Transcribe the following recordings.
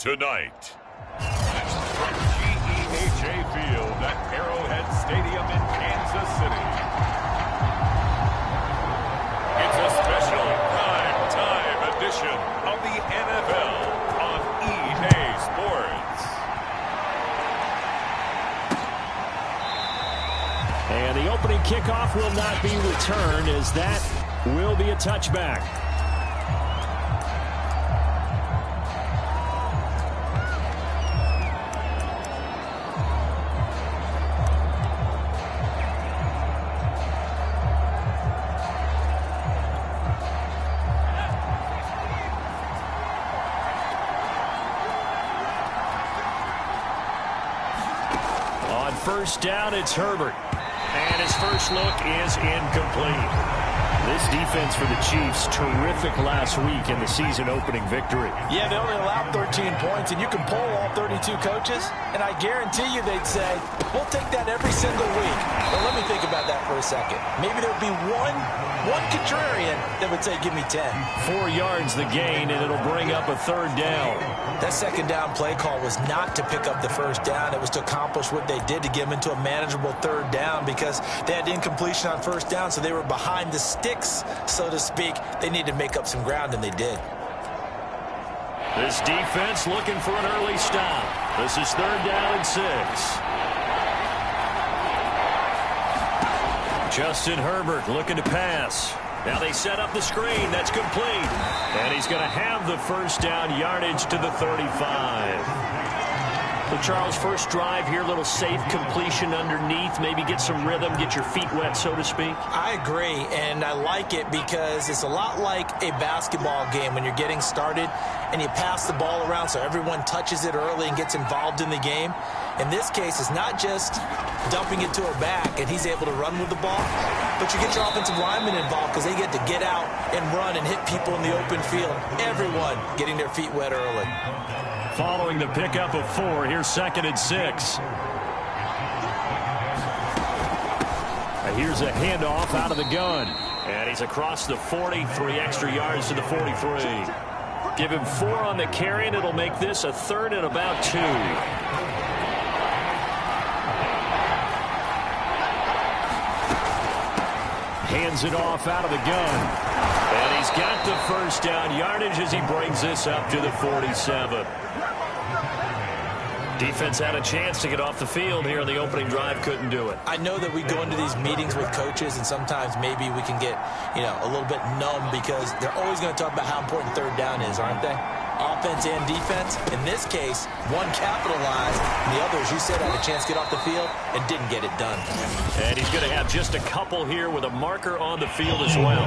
tonight. From GEHA Field at Arrowhead Stadium in Kansas City. It's a special prime-time edition of the NFL on EA Sports. And the opening kickoff will not be returned, as that will be a touchback. On first down, it's Herbert. And his first look is incomplete. This defense for the Chiefs, terrific last week in the season-opening victory. Yeah, they only allowed 13 points, and you can poll all 32 coaches, and I guarantee you they'd say, we'll take that every single week. But let me think about that for a second. Maybe there'd be one contrarian that would say, give me 10. 4 yards the gain, and it'll bring up a third down. That second down play call was not to pick up the first down. It was to accomplish what they did, to get them into a manageable third down, because they had incompletion on first down, so they were behind the sticks, so to speak. They needed to make up some ground, and they did. This defense looking for an early stop. This is third down and 6. Justin Herbert looking to pass. Now they set up the screen. That's complete. And he's going to have the first down, yardage to the 35. So, Charles, first drive here, little safe completion underneath. Maybe get some rhythm, get your feet wet, so to speak. I agree, and I like it because it's a lot like a basketball game when you're getting started and you pass the ball around so everyone touches it early and gets involved in the game. In this case, it's not just dumping it to a back and he's able to run with the ball, but you get your offensive linemen involved because they get to get out and run and hit people in the open field. Everyone getting their feet wet early. Following the pickup of 4, here's second and 6. Here's a handoff out of the gun. And he's across the 40, 3 extra yards to the 43. Give him 4 on the carry, and it'll make this a third and about 2. Hands it off out of the gun. And he's got the first down yardage as he brings this up to the 47. Defense had a chance to get off the field here in the opening drive, couldn't do it. I know that we go into these meetings with coaches, and sometimes maybe we can get, a little bit numb because they're always going to talk about how important third down is, aren't they? Offense and defense. In this case, one capitalized, and the other, as you said, had a chance to get off the field and didn't get it done. And he's going to have just a couple here with a marker on the field as well.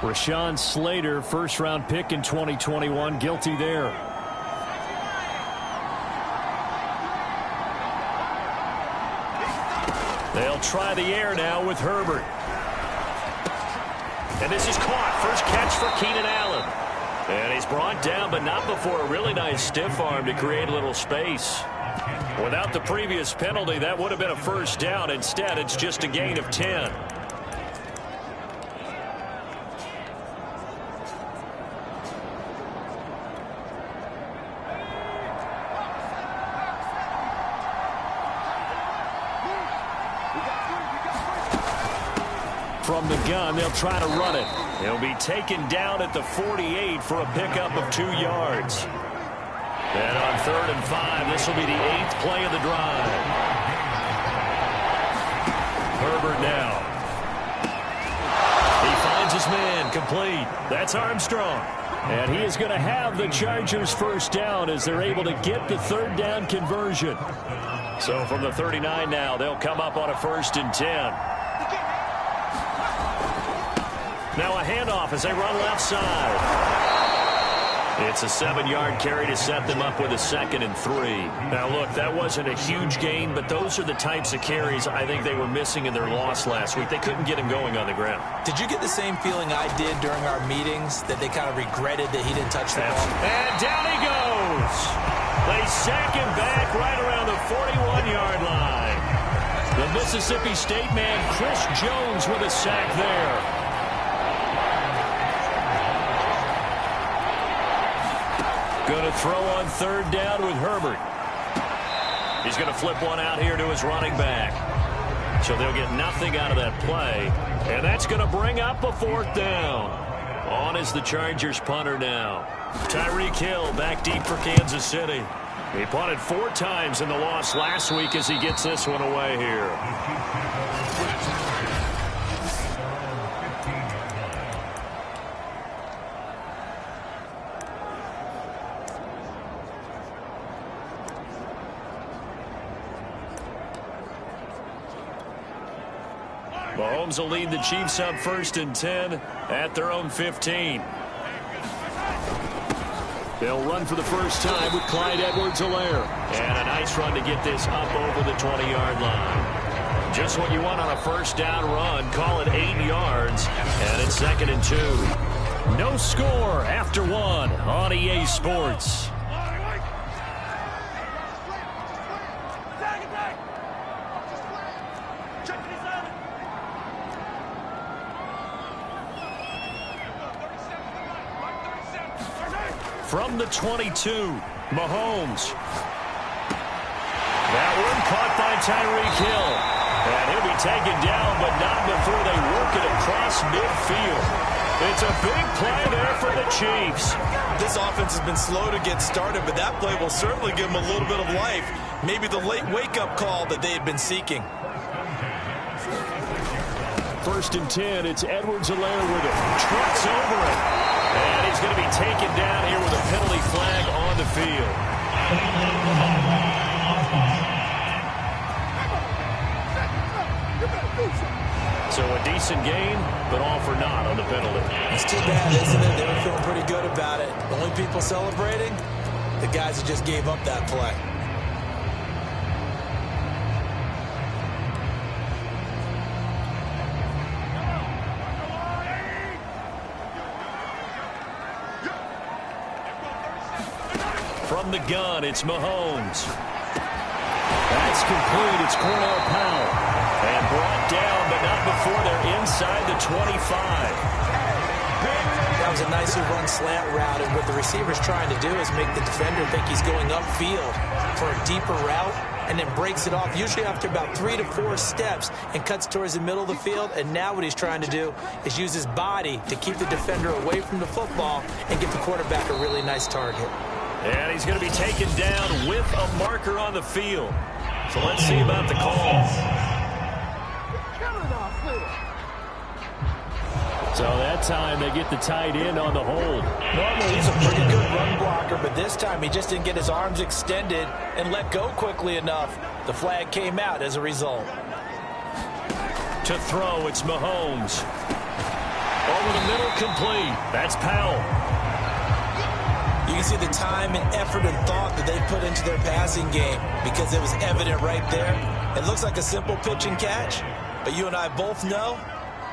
Rashawn Slater, first-round pick in 2021, guilty there. They'll try the air now with Herbert. And this is caught. First catch for Keenan Allen. And he's brought down, but not before a really nice stiff arm to create a little space. Without the previous penalty, that would have been a first down. Instead, it's just a gain of 10. From the gun, they'll try to run it. He'll be taken down at the 48 for a pickup of 2 yards. And on 3rd and 5, this will be the 8th play of the drive. Herbert now. He finds his man, complete. That's Armstrong. And he is going to have the Chargers first down as they're able to get the third down conversion. So from the 39 now, they'll come up on a 1st and 10. Now a handoff as they run left side. It's a 7-yard carry to set them up with a 2nd and 3. Now, look, that wasn't a huge gain, but those are the types of carries I think they were missing in their loss last week. They couldn't get him going on the ground. Did you get the same feeling I did during our meetings, that they kind of regretted that he didn't touch the ball? And down he goes. They sack him back right around the 41-yard line. The Mississippi State man, Chris Jones, with a sack there. Going to throw on third down with Herbert. He's going to flip one out here to his running back. So they'll get nothing out of that play. And that's going to bring up a fourth down. On is the Chargers punter now. Tyreek Hill back deep for Kansas City. He punted 4 times in the loss last week as he gets this one away here. Mahomes will lead the Chiefs up 1st and 10 at their own 15. They'll run for the first time with Clyde Edwards-Helaire. And a nice run to get this up over the 20-yard line. Just what you want on a first down run. Call it 8 yards. And it's 2nd and 2. No score after 1 on EA Sports. From the 22, Mahomes. That one caught by Tyreek Hill. And he'll be taken down, but not before they work it across midfield. It's a big play there for the Chiefs. This offense has been slow to get started, but that play will certainly give them a little bit of life. Maybe the late wake-up call that they had been seeking. 1st and 10, it's Edwards-Helaire with it. Trucks over it. And he's going to be taken down here with a penalty flag on the field. So a decent game, but all for naught on the penalty. It's too bad, isn't it? They were feeling pretty good about it. The only people celebrating, the guys that just gave up that play. From the gun, it's Mahomes. That's complete. It's Cornell Powell. And brought down, but not before they're inside the 25. That was a nicely run slant route, and what the receiver's trying to do is make the defender think he's going upfield for a deeper route, and then breaks it off, usually after about 3 to 4 steps, and cuts towards the middle of the field. And now what he's trying to do is use his body to keep the defender away from the football and give the quarterback a really nice target. And he's going to be taken down with a marker on the field. So let's see about the call. So that time they get the tight end on the hold. Normally he's a pretty good run blocker, but this time he just didn't get his arms extended and let go quickly enough. The flag came out as a result. To throw, it's Mahomes. Over the middle, complete. That's Powell. You can see the time and effort and thought that they put into their passing game because it was evident right there. It looks like a simple pitch and catch, but you and I both know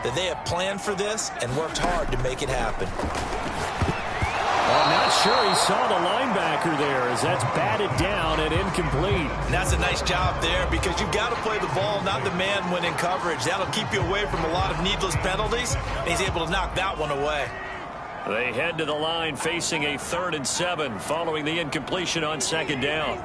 that they have planned for this and worked hard to make it happen. I'm not sure he saw the linebacker there as that's batted down and incomplete. And that's a nice job there because you've got to play the ball, not the man when in coverage. That'll keep you away from a lot of needless penalties, and he's able to knock that one away. They head to the line facing a 3rd and 7 following the incompletion on 2nd down.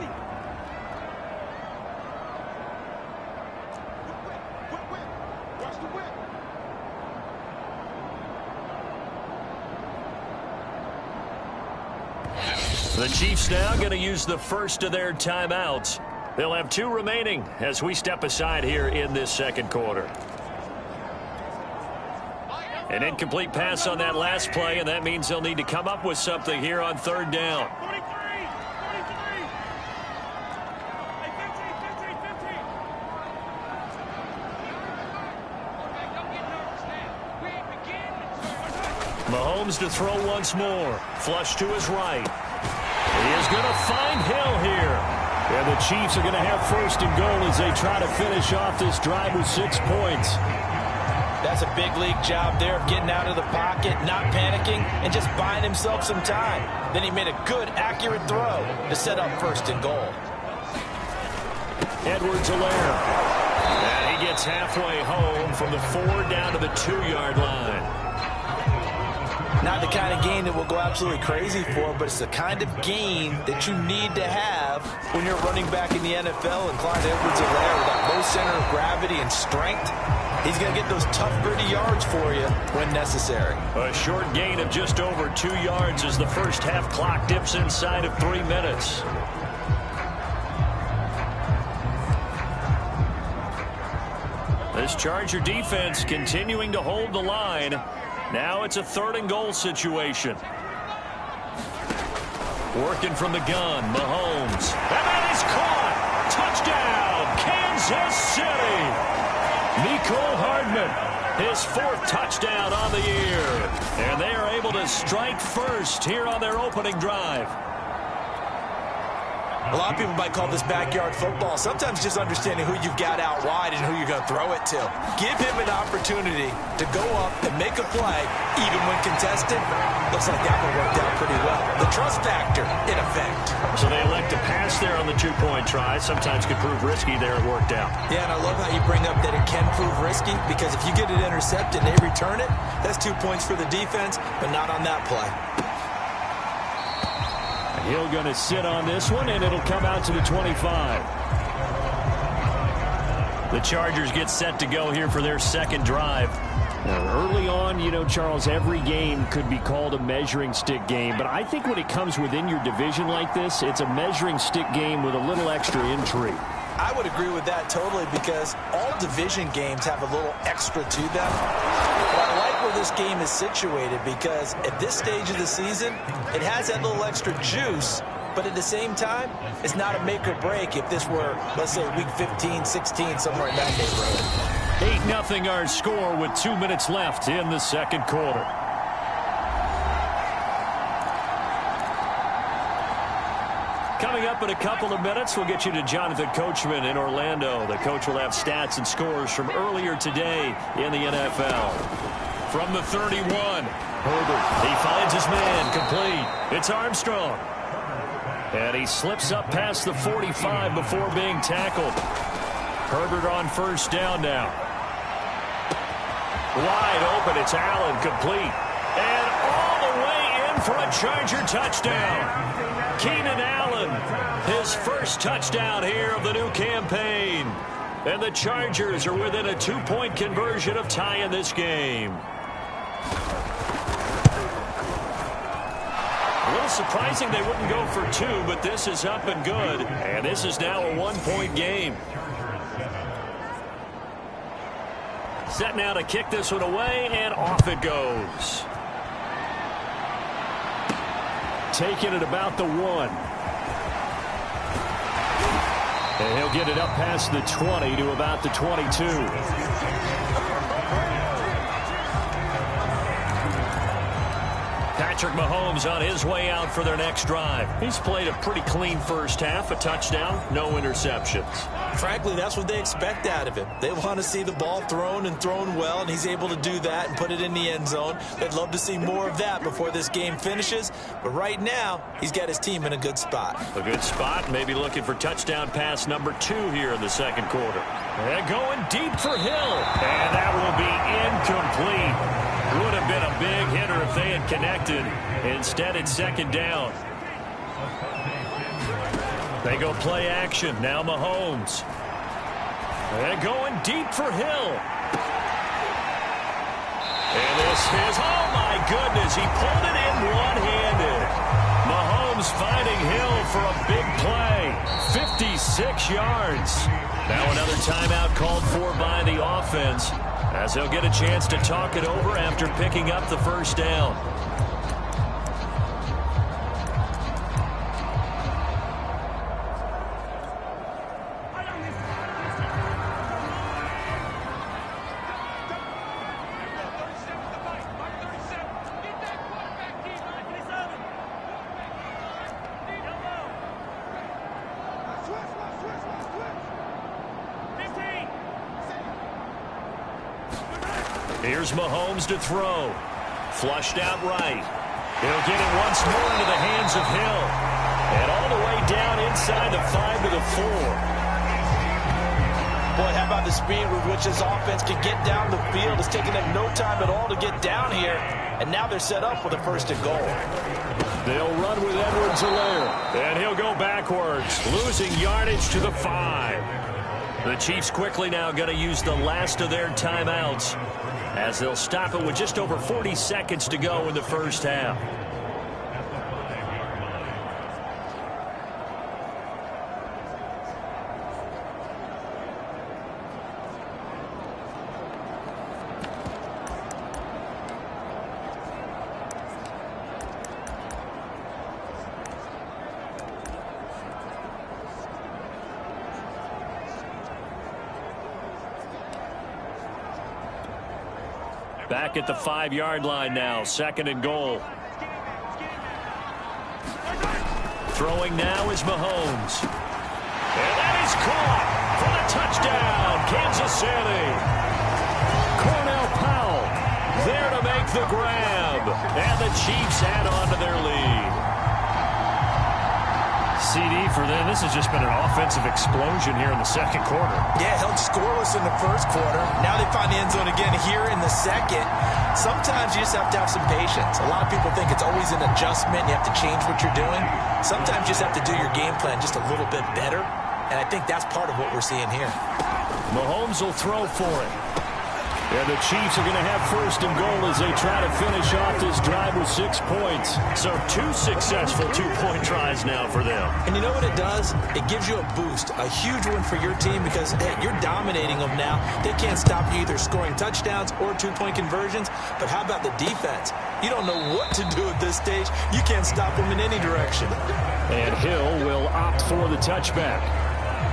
The Chiefs now going to use the first of their timeouts. They'll have 2 remaining as we step aside here in this 2nd quarter. An incomplete pass on that last play, and that means they'll need to come up with something here on 3rd down. Mahomes to throw once more. Flush to his right. He is going to find Hill here. And the Chiefs are going to have 1st and goal as they try to finish off this drive with 6 points. That's a big league job there of getting out of the pocket, not panicking, and just buying himself some time. Then he made a good, accurate throw to set up 1st and goal. Edwards-Helaire. And he gets halfway home from the 4 down to the 2-yard line. Not the kind of game that we'll go absolutely crazy for, but it's the kind of game that you need to have when you're running back in the NFL. And Clyde Edwards-Helaire with that low center of gravity and strength, he's going to get those tough, gritty yards for you when necessary. A short gain of just over 2 yards as the first half clock dips inside of 3 minutes. This Charger defense continuing to hold the line. Now it's a 3rd and goal situation. Working from the gun, Mahomes. And that is caught. Touchdown, Kansas City. Mecole Hardman, his 4th touchdown on the year. And they are able to strike first here on their opening drive. A lot of people might call this backyard football. Sometimes just understanding who you've got out wide and who you're going to throw it to. Give him an opportunity to go up and make a play, even when contested. Looks like that one worked out pretty well. The trust factor, in effect. So they elect to pass there on the 2-point try. Sometimes could prove risky there. It worked out. Yeah, and I love how you bring up that it can prove risky, because if you get it intercepted and they return it, that's 2 points for the defense, but not on that play. Hill going to sit on this one, and it'll come out to the 25. The Chargers get set to go here for their 2nd drive. Now, early on, you know, Charles, every game could be called a measuring stick game, but I think when it comes within your division like this, it's a measuring stick game with a little extra intrigue. I would agree with that totally, because all division games have a little extra to them. But I like where this game is situated, because at this stage of the season, it has that little extra juice, but at the same time, it's not a make or break if this were, let's say, week 15, 16, somewhere in that neighborhood. 8-0 our score with 2 minutes left in the 2nd quarter. Coming up in a couple of minutes, we'll get you to Jonathan Coachman in Orlando. The coach will have stats and scores from earlier today in the NFL. From the 31, Herbert, he finds his man, complete. It's Armstrong. And he slips up past the 45 before being tackled. Herbert on 1st down now. Wide open, it's Allen, complete. And all the way in for a Charger touchdown. Keenan Allen, his 1st touchdown here of the new campaign. And the Chargers are within a 2-point conversion of tying this game. A little surprising they wouldn't go for 2, but this is up and good. And this is now a 1-point game. Set now to kick this one away, and off it goes. Taking it about the 1. And he'll get it up past the 20 to about the 22. Patrick Mahomes on his way out for their next drive. He's played a pretty clean first half, a touchdown, no interceptions. Frankly, that's what they expect out of him. They want to see the ball thrown and thrown well, and he's able to do that and put it in the end zone. They'd love to see more of that before this game finishes, but right now, he's got his team in a good spot. A good spot, maybe looking for touchdown pass number 2 here in the 2nd quarter. And going deep for Hill, and that will be incomplete. Would have been a big hitter if they had connected. Instead, it's 2nd down. They go play action. Now Mahomes. And going deep for Hill. And this is, oh my goodness, he pulled it in one-handed. Mahomes finding Hill for a big play. 56 yards. Now another timeout called for by the offense, as they'll get a chance to talk it over after picking up the 1st down. Here's Mahomes to throw. Flushed out right. He'll get it once more into the hands of Hill. And all the way down inside the 5 to the 4. Boy, how about the speed with which this offense can get down the field? It's taking them no time at all to get down here, and now they're set up with a 1st and goal. They'll run with Edwards-Helaire, and he'll go backwards, losing yardage to the 5. The Chiefs quickly now going to use the last of their timeouts as they'll stop it with just over 40 seconds to go in the first half. Back at the 5-yard line now, 2nd and goal. Throwing now is Mahomes. And that is caught for the touchdown, Kansas City. Cornell Powell there to make the grab. And the Chiefs add on to their lead. CD for them. This has just been an offensive explosion here in the 2nd quarter. Yeah, held scoreless in the 1st quarter. Now they find the end zone again here in the 2nd. Sometimes you just have to have some patience. A lot of people think it's always an adjustment. You have to change what you're doing. Sometimes you just have to do your game plan just a little bit better. And I think that's part of what we're seeing here. Mahomes will throw for it. And the Chiefs are going to have 1st and goal as they try to finish off this drive with 6 points. So 2 successful 2-point tries now for them. And you know what it does? It gives you a boost, a huge one for your team because, hey, you're dominating them now. They can't stop you either scoring touchdowns or 2-point conversions. But how about the defense? You don't know what to do at this stage. You can't stop them in any direction. And Hill will opt for the touchback.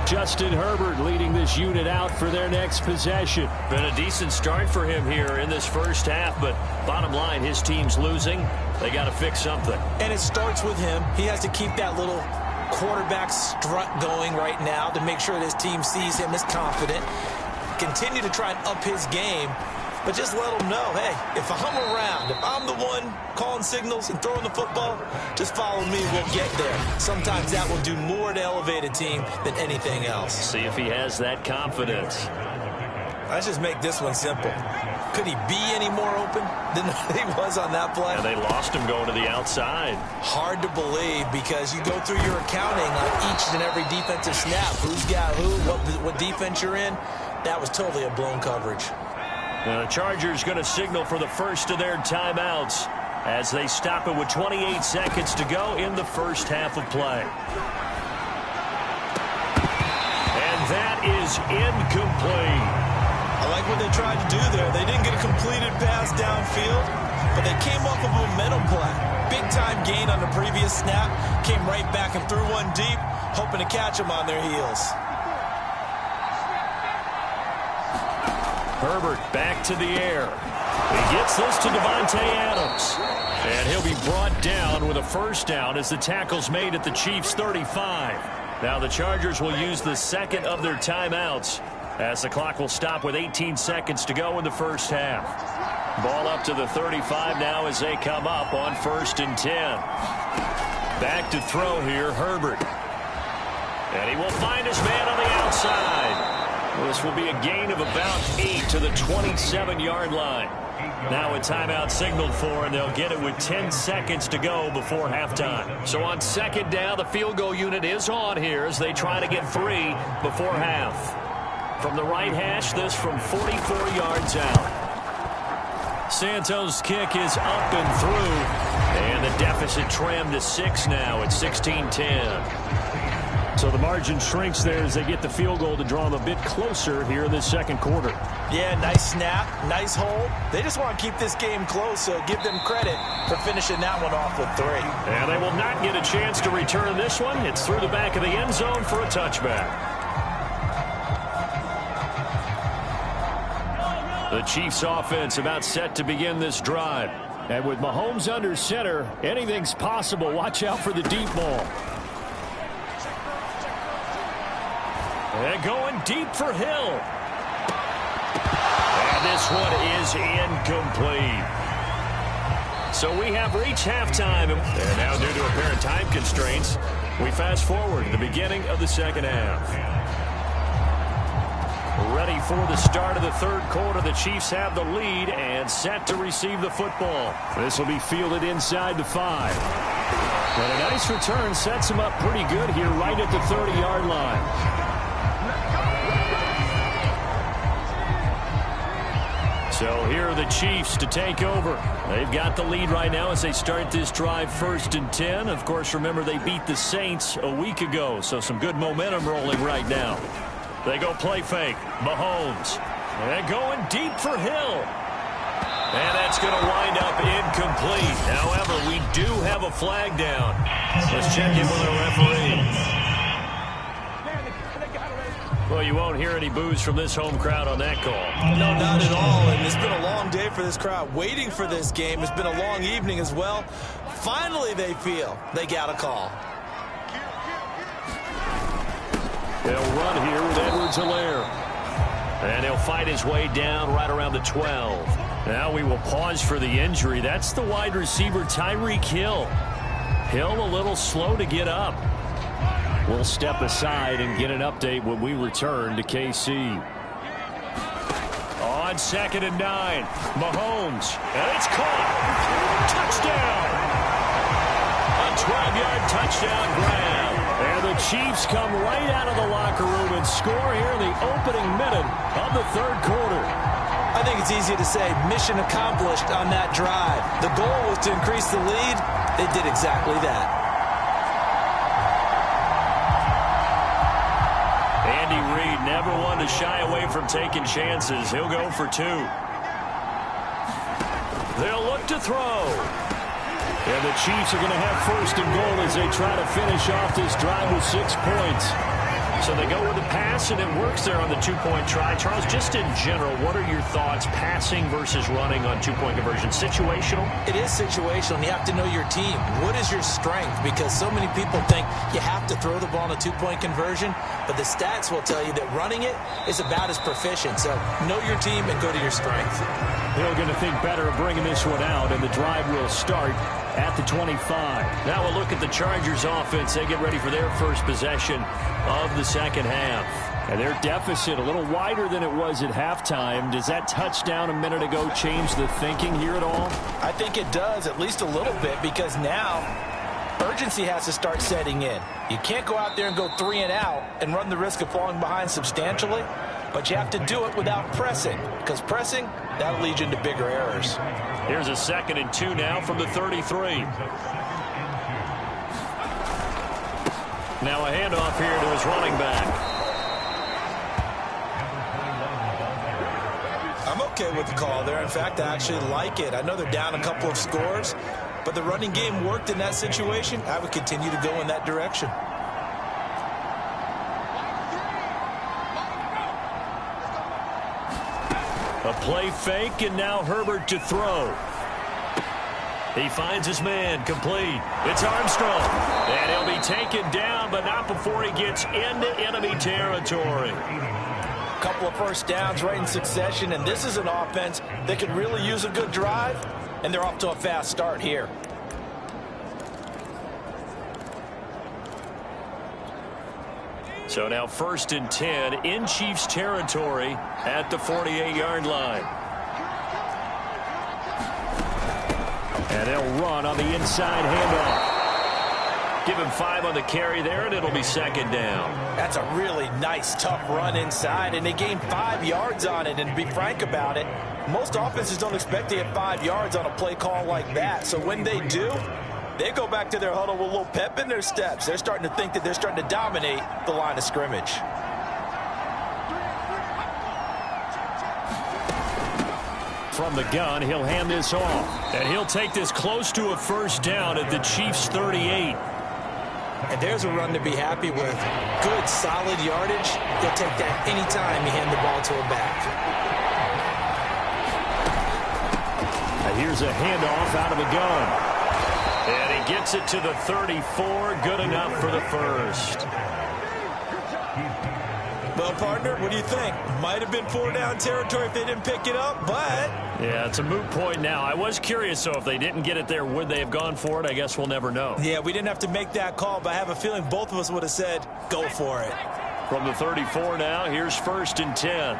Justin Herbert leading this unit out for their next possession. Been a decent start for him here in this first half, but bottom line, his team's losing. They got to fix something. And it starts with him. He has to keep that little quarterback strut going right now to make sure that his team sees him as confident. Continue to try and up his game, but just let him know, hey, if I'm around, if I'm the one calling signals and throwing the football, just follow me, we'll get there. Sometimes that will do more to elevate a team than anything else. See if he has that confidence. Let's just make this one simple. Could he be any more open than he was on that play? And they lost him going to the outside. Hard to believe because you go through your accounting on each and every defensive snap. Who's got who, what defense you're in. That was totally a blown coverage. Now the Chargers going to signal for the 1st of their timeouts as they stop it with 28 seconds to go in the first half of play. And that is incomplete. I like what they tried to do there. They didn't get a completed pass downfield, but they came off of a momentum play. Big-time gain on the previous snap. Came right back and threw one deep, hoping to catch them on their heels. Herbert back to the air. He gets this to Devontae Adams. And he'll be brought down with a 1st down as the tackle's made at the Chiefs' 35. Now the Chargers will use the 2nd of their timeouts as the clock will stop with 18 seconds to go in the first half. Ball up to the 35 now as they come up on 1st and 10. Back to throw here, Herbert. And he will find his man on the outside. This will be a gain of about 8 to the 27-yard line. Now a timeout signaled for, and they'll get it with 10 seconds to go before halftime. So on 2nd down, the field goal unit is on here as they try to get 3 before half. From the right hash, this from 44 yards out. Santos' kick is up and through, and the deficit trimmed to 6 now at 16-10. So the margin shrinks there as they get the field goal to draw them a bit closer here in the 2nd quarter. Yeah, nice snap, nice hold. They just want to keep this game close, so give them credit for finishing that one off with 3. And they will not get a chance to return this one. It's through the back of the end zone for a touchback. The Chiefs offense about set to begin this drive. And with Mahomes under center, anything's possible. Watch out for the deep ball. And going deep for Hill. And this one is incomplete. So we have reached halftime. And now due to apparent time constraints, we fast forward to the beginning of the 2nd half. Ready for the start of the third quarter. The Chiefs have the lead and set to receive the football. This will be fielded inside the 5. But a nice return sets him up pretty good here right at the 30-yard line. So here are the Chiefs to take over. They've got the lead right now as they start this drive 1st and 10. Of course, remember they beat the Saints a week ago, so some good momentum rolling right now. They go play fake. Mahomes. And going deep for Hill. And that's going to wind up incomplete. However, we do have a flag down. Let's check in with our referee. Well, you won't hear any boos from this home crowd on that call. No, not at all. And it's been a long day for this crowd waiting for this game. It's been a long evening as well. Finally, they feel they got a call. They'll run here with Edwards-Helaire. And he'll fight his way down right around the 12. Now we will pause for the injury. That's the wide receiver, Tyreek Hill. Hill a little slow to get up. We'll step aside and get an update when we return to KC. On 2nd and 9, Mahomes. And it's caught. Touchdown. A 12-yard touchdown grab. And the Chiefs come right out of the locker room and score here in the opening minute of the third quarter. I think it's easy to say mission accomplished on that drive. The goal was to increase the lead. They did exactly that. Andy Reid never one to shy away from taking chances. He'll go for 2. They'll look to throw. And the Chiefs are going to have 1st and goal as they try to finish off this drive with 6 points. So they go with the pass, and it works there on the 2-point try. Charles, just in general, what are your thoughts passing versus running on 2-point conversion? Situational? It is situational, and you have to know your team. What is your strength? Because so many people think you have to throw the ball on a 2-point conversion, but the stats will tell you that running it is about as proficient. So know your team and go to your strength. They're going to think better of bringing this one out, and the drive will start at the 25. Now we'll look at the Chargers offense. They get ready for their first possession of the second half. And their deficit a little wider than it was at halftime. Does that touchdown a minute ago change the thinking here at all? I think it does, at least a little bit, because now urgency has to start setting in. You can't go out there and go 3 and out and run the risk of falling behind substantially, but you have to do it without pressing, because pressing, that'll lead you into bigger errors. Here's a 2nd and 2 now from the 33. Now a handoff here to his running back. I'm okay with the call there. In fact, I actually like it. I know they're down a couple of scores, but the running game worked in that situation. I would continue to go in that direction. A play fake, and now Herbert to throw. He finds his man, complete. It's Armstrong. And he'll be taken down, but not before he gets into enemy territory. A couple of first downs right in succession, and this is an offense that could really use a good drive, and they're off to a fast start here. So now 1st and 10 in Chiefs territory at the 48-yard line. And they'll run on the inside handoff. Give him 5 on the carry there, and it'll be 2nd down. That's a really nice, tough run inside, and they gained 5 yards on it. And to be frank about it, most offenses don't expect to get 5 yards on a play call like that. So when they do, they go back to their huddle with a little pep in their steps. They're starting to think that they're starting to dominate the line of scrimmage. From the gun, he'll hand this off. And he'll take this close to a 1st down at the Chiefs' 38. And there's a run to be happy with. Good, solid yardage. He'll take that anytime you hand the ball to a back. And here's a handoff out of the gun. And he gets it to the 34. Good enough for the 1st. Well, partner, what do you think? Might have been 4-down territory if they didn't pick it up, but... Yeah, it's a moot point now. I was curious, so if they didn't get it there, would they have gone for it? I guess we'll never know. Yeah, we didn't have to make that call, but I have a feeling both of us would have said, go for it. From the 34 now, here's 1st and 10.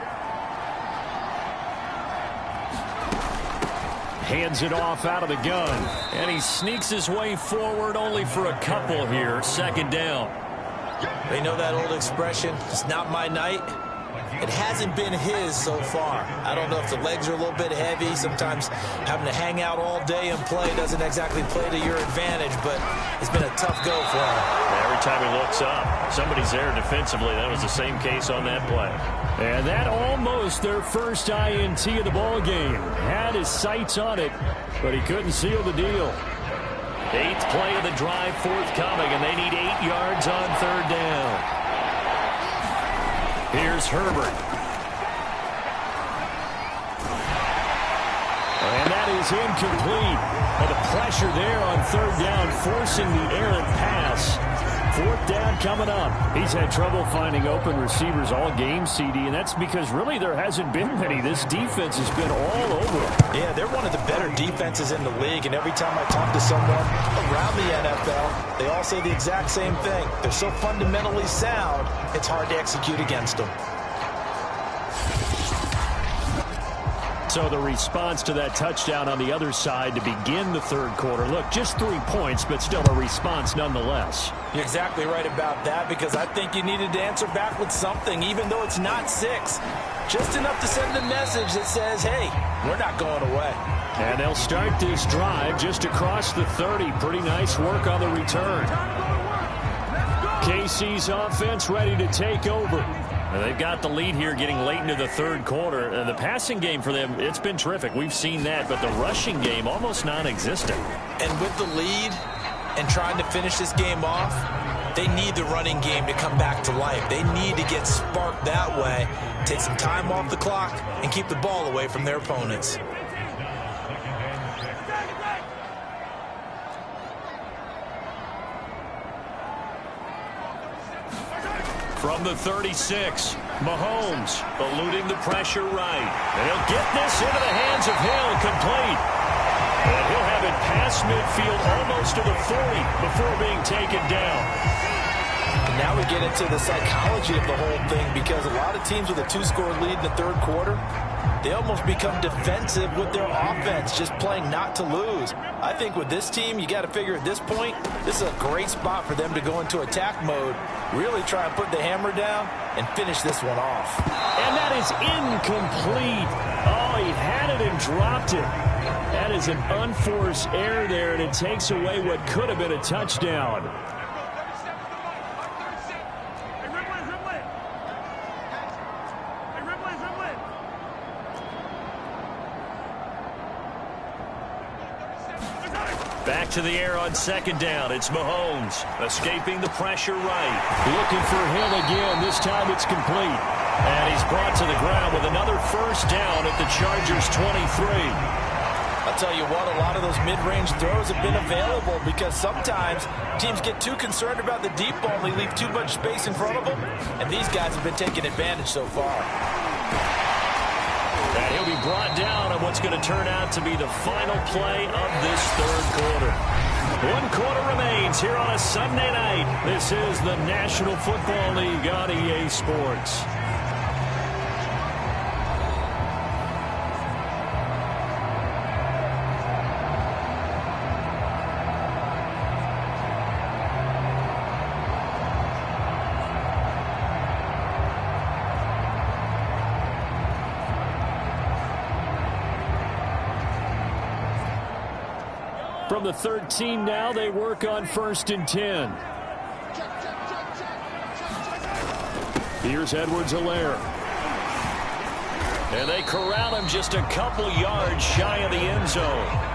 Hands it off out of the gun. And he sneaks his way forward only for a couple here. 2nd down. They know that old expression, it's not my night. It hasn't been his so far. I don't know if the legs are a little bit heavy. Sometimes having to hang out all day and play doesn't exactly play to your advantage, but it's been a tough go for him. Every time he looks up, somebody's there defensively. That was the same case on that play. And that almost their first INT of the ball game. Had his sights on it, but he couldn't seal the deal. 8th play of the drive forthcoming, and they need 8 yards on 3rd down. Here's Herbert. And that is incomplete. And the pressure there on 3rd down, forcing the errant pass. 4th down coming up. He's had trouble finding open receivers all game, CD, and that's because really there hasn't been many. This defense has been all over him. Yeah, they're one of the better defenses in the league, and every time I talk to someone around the NFL, they all say the exact same thing. They're so fundamentally sound, it's hard to execute against them. So the response to that touchdown on the other side to begin the 3rd quarter. Look, just 3 points, but still a response nonetheless. You're exactly right about that, because I think you needed to answer back with something, even though it's not 6. Just enough to send a message that says, hey, we're not going away. And they'll start this drive just across the 30. Pretty nice work on the return. KC's offense ready to take over. And they've got the lead here getting late into the 3rd quarter. And the passing game for them, it's been terrific. We've seen that, but the rushing game almost non-existent. And with the lead and trying to finish this game off, they need the running game to come back to life. They need to get sparked that way, take some time off the clock, and keep the ball away from their opponents. From the 36, Mahomes eluding the pressure right. And he'll get this into the hands of Hill, complete. And he'll have it past midfield almost to the 40 before being taken down. And now we get into the psychology of the whole thing, because a lot of teams with a 2-score lead in the 3rd quarter, they almost become defensive with their offense, just playing not to lose. I think with this team, you got to figure at this point, this is a great spot for them to go into attack mode, really try and put the hammer down and finish this one off. And that is incomplete. Oh, he had it and dropped it. That is an unforced error there, and it takes away what could have been a touchdown. Back to the air on 2nd down. It's Mahomes escaping the pressure right. Looking for Hill again. This time it's complete. And he's brought to the ground with another 1st down at the Chargers' 23. I'll tell you what, a lot of those mid-range throws have been available, because sometimes teams get too concerned about the deep ball and they leave too much space in front of them. And these guys have been taking advantage so far. And he'll be brought down on what's going to turn out to be the final play of this 3rd quarter. 1 quarter remains here on a Sunday night. This is the National Football League on EA Sports. From the 13 now, they work on 1st and 10. Here's Edwards-Helaire. And they corral him just a couple yards shy of the end zone.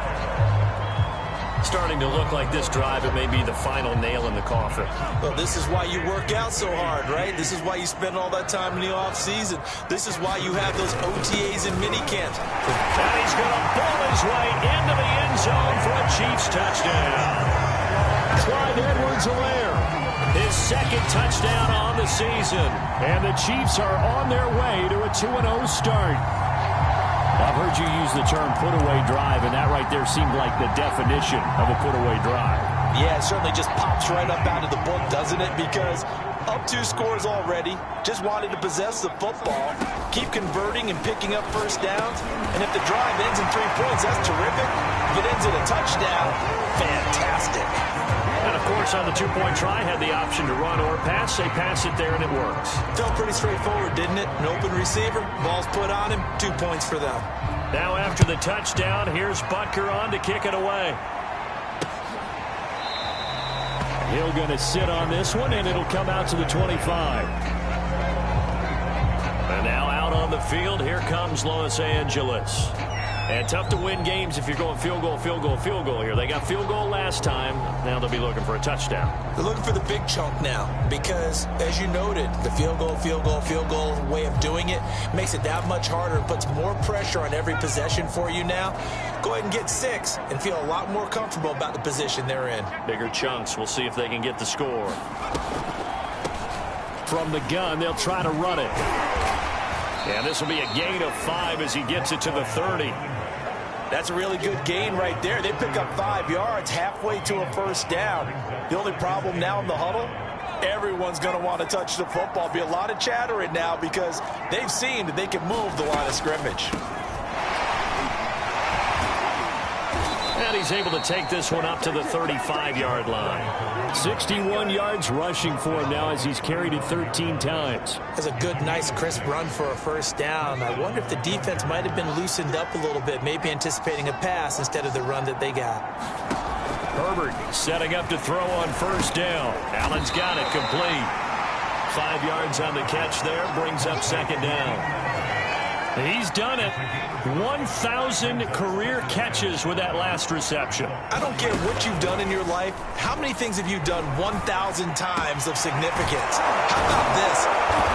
Starting to look like this drive, it may be the final nail in the coffin. Well, this is why you work out so hard, right? This is why you spend all that time in the offseason. This is why you have those OTAs and minicamps. And he's going to ball his way into the end zone for a Chiefs touchdown. Clyde Edwards-Helaire, his 2nd touchdown on the season. And the Chiefs are on their way to a 2-0 start. I've heard you use the term put-away drive, and that right there seemed like the definition of a put-away drive. Yeah, it certainly just pops right up out of the book, doesn't it? Because Up 2 scores already. Just wanted to possess the football, keep converting and picking up first downs. And if the drive ends in 3 points, that's terrific. If it ends in a touchdown, fantastic. And, of course, on the 2-point try, had the option to run or pass. They pass it there, and it works. Felt pretty straightforward, didn't it? An open receiver, ball's put on him, 2 points for them. Now after the touchdown, here's Butker on to kick it away. Hill going to sit on this one, and it'll come out to the 25. And now out on the field, here comes Los Angeles. And tough to win games if you're going field goal, field goal, field goal here. They got field goal last time. Now they'll be looking for a touchdown. They're looking for the big chunk now because, as you noted, the field goal, field goal, field goal way of doing it makes it that much harder and puts more pressure on every possession for you now. Go ahead and get 6 and feel a lot more comfortable about the position they're in. Bigger chunks. We'll see if they can get the score. From the gun, they'll try to run it. And this will be a gain of 5 as he gets it to the 30. That's a really good gain right there. They pick up 5 yards halfway to a first down. The only problem now in the huddle, everyone's going to want to touch the football. Be a lot of chattering now because they've seen that they can move the line of scrimmage. And he's able to take this one up to the 35-yard line. 61 yards rushing for him now as he's carried it 13 times. That's a good, nice, crisp run for a first down. I wonder if the defense might have been loosened up a little bit, maybe anticipating a pass instead of the run that they got. Herbert setting up to throw on first down. Allen's got it complete. 5 yards on the catch there, brings up second down. He's done it. 1,000 career catches with that last reception. I don't care what you've done in your life. How many things have you done 1,000 times of significance? How about this?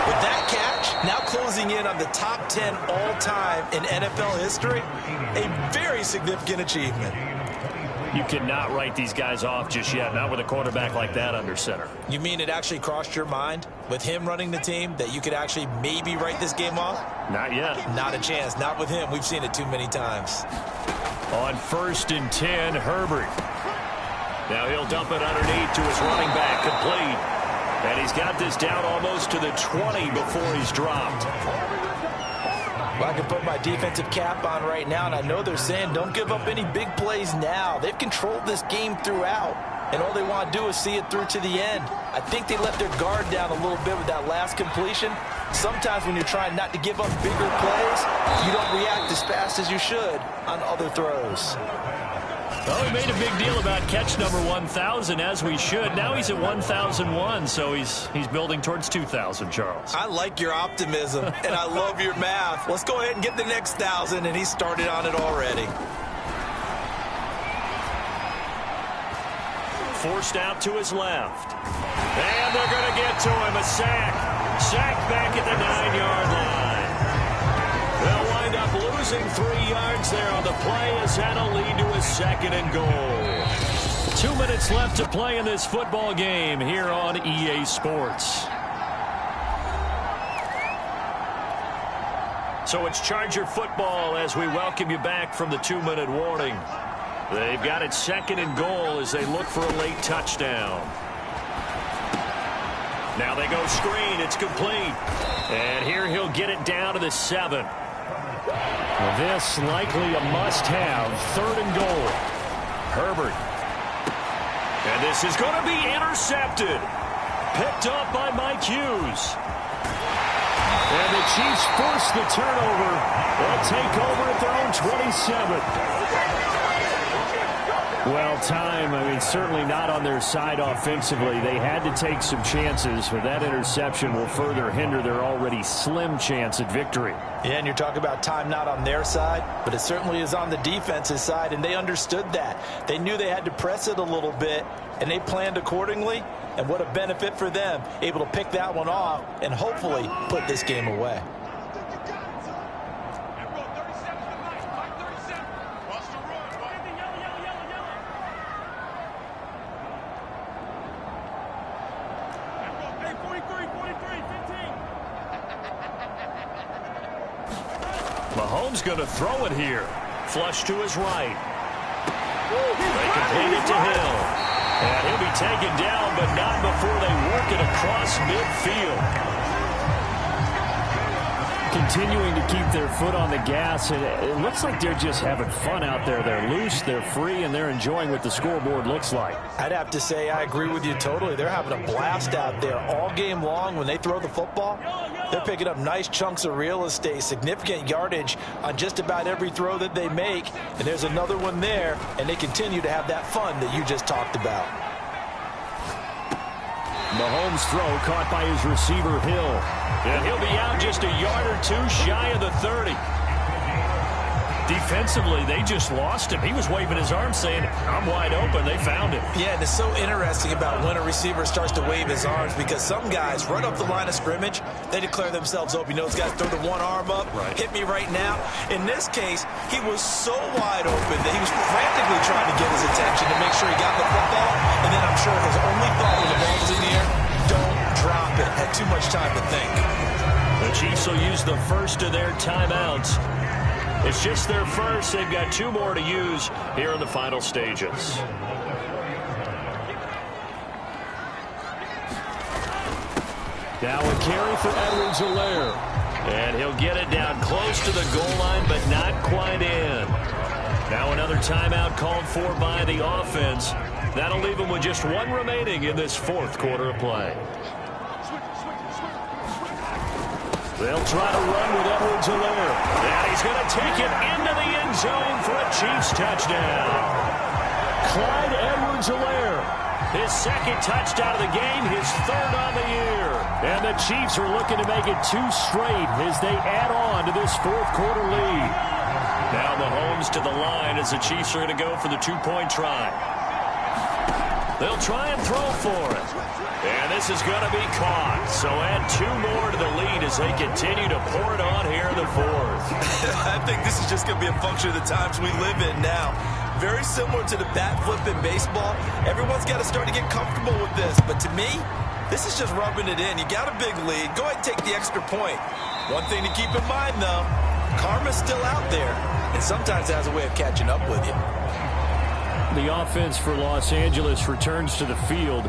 With that catch, now closing in on the top 10 all-time in NFL history, a very significant achievement. You cannot write these guys off just yet, not with a quarterback like that under center. You mean it actually crossed your mind with him running the team that you could actually maybe write this game off? Not yet. Not a chance. Not with him. We've seen it too many times. On 1st and 10, Herbert. Now he'll dump it underneath to his running back, complete. And he's got this down almost to the 20 before he's dropped. Well, I can put my defensive cap on right now, and I know they're saying don't give up any big plays now. They've controlled this game throughout, and all they want to do is see it through to the end. I think they let their guard down a little bit with that last completion. Sometimes when you're trying not to give up bigger plays, you don't react as fast as you should on other throws. Well, we made a big deal about catch number 1,000, as we should. Now he's at 1,001, so he's building towards 2,000, Charles. I like your optimism, and I love your math. Let's go ahead and get the next 1,000, and he started on it already. Forced out to his left. And they're going to get to him. A sack. Sack back at the 9-yard line. They'll wind up losing 3 yards there on the play as that'll lead to a 2nd and goal. 2 minutes left to play in this football game here on EA Sports. So it's Charger football as we welcome you back from the 2-minute warning. They've got it 2nd and goal as they look for a late touchdown. Now they go screen. It's complete. And here he'll get it down to the 7. Well, this likely a must-have. 3rd and goal. Herbert. And this is going to be intercepted. Picked up by Mike Hughes. And the Chiefs force the turnover. They'll take over at their own 27. Well, time, certainly not on their side offensively. They had to take some chances, but that interception will further hinder their already slim chance at victory. Yeah, and you're talking about time not on their side, but it certainly is on the defense's side, and they understood that. They knew they had to press it a little bit, and they planned accordingly, and what a benefit for them, able to pick that one off and hopefully put this game away. Mahomes going to throw it here. Flush to his right. They complete it to Hill. And he'll be taken down, but not before they work it across midfield. Continuing to keep their foot on the gas, and it looks like they're just having fun out there. They're loose, they're free, and they're enjoying what the scoreboard looks like. I'd have to say I agree with you totally. They're having a blast out there all game long. When they throw the football, they're picking up nice chunks of real estate, significant yardage on just about every throw that they make. And there's another one there, and they continue to have that fun that you just talked about. Mahomes' throw caught by his receiver, Hill. And he'll be out just a yard or two shy of the 30. Defensively, they just lost him. He was waving his arms saying, I'm wide open. They found him. Yeah, and it's so interesting about when a receiver starts to wave his arms, because some guys right off the line of scrimmage, they declare themselves open. You know, those guys throw the one arm up, hit me right now. In this case, he was so wide open that he was frantically trying to get his attention to make sure he got the football. And then I'm sure his only thought when the ball was in the air, don't drop it. Had too much time to think. The Chiefs will use the first of their timeouts. It's just their first. They've got 2 more to use here in the final stages. Now a carry for Edwards-Helaire. And he'll get it down close to the goal line, but not quite in. Now another timeout called for by the offense. That'll leave them with just 1 remaining in this 4th quarter of play. They'll try to run with Edwards-Helaire. And he's going to take it into the end zone for a Chiefs touchdown. Clyde Edwards-Helaire, his 2nd touchdown of the game, his 3rd on the year. And the Chiefs are looking to make it 2 straight as they add on to this 4th quarter lead. Now Mahomes to the line as the Chiefs are going to go for the 2-point try. They'll try and throw for it. And this is going to be caught. So add 2 more to the lead as they continue to pour it on here in the 4th. I think this is just going to be a function of the times we live in now. Very similar to the bat flip in baseball. Everyone's got to start to get comfortable with this. But to me, this is just rubbing it in. You got a big lead. Go ahead and take the extra point. One thing to keep in mind, though, karma's still out there. And sometimes it has a way of catching up with you. The offense for Los Angeles returns to the field.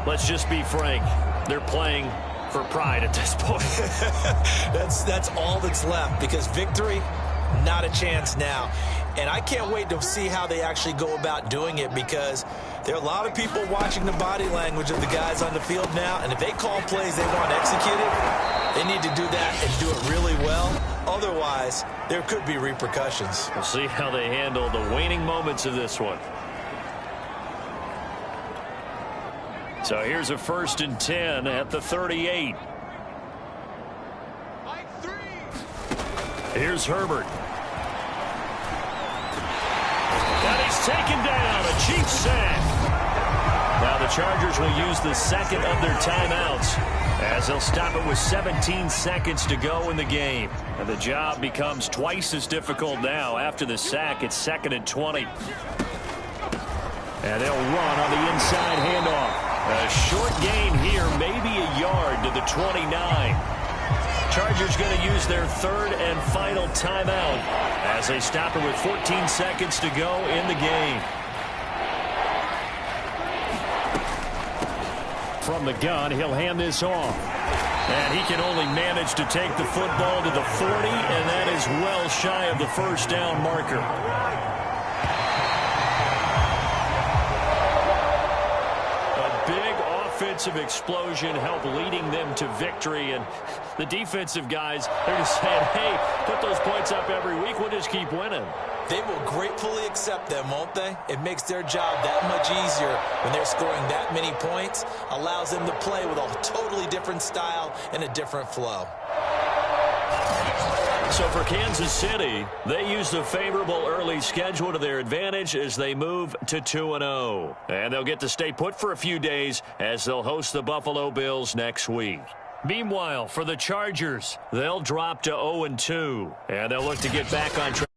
Let's just be frank. They're playing for pride at this point. That's all that's left, because victory, not a chance now. And I can't wait to see how they actually go about doing it, because there are a lot of people watching the body language of the guys on the field now, and if they call plays they want executed, they need to do that and do it really well. Otherwise, there could be repercussions. We'll see how they handle the waning moments of this one. So here's a 1st and 10 at the 38. Here's Herbert. And he's taken down. A Chiefs sack. Now the Chargers will use the 2nd of their timeouts as they'll stop it with 17 seconds to go in the game. And the job becomes twice as difficult now. After the sack, it's 2nd and 20. And they'll run on the inside handoff. A short gain here, maybe a yard to the 29. Chargers going to use their 3rd and final timeout as they stop it with 14 seconds to go in the game. From the gun, he'll hand this off. And he can only manage to take the football to the 40, and that is well shy of the 1st down marker. Offensive explosion help leading them to victory, and the defensive guys, they're just saying, hey, put those points up every week, we'll just keep winning. They will gratefully accept them, won't they? It makes their job that much easier when they're scoring that many points, allows them to play with a totally different style and a different flow. So for Kansas City, they use the favorable early schedule to their advantage as they move to 2-0. And they'll get to stay put for a few days as they'll host the Buffalo Bills next week. Meanwhile, for the Chargers, they'll drop to 0-2, and they'll look to get back on track.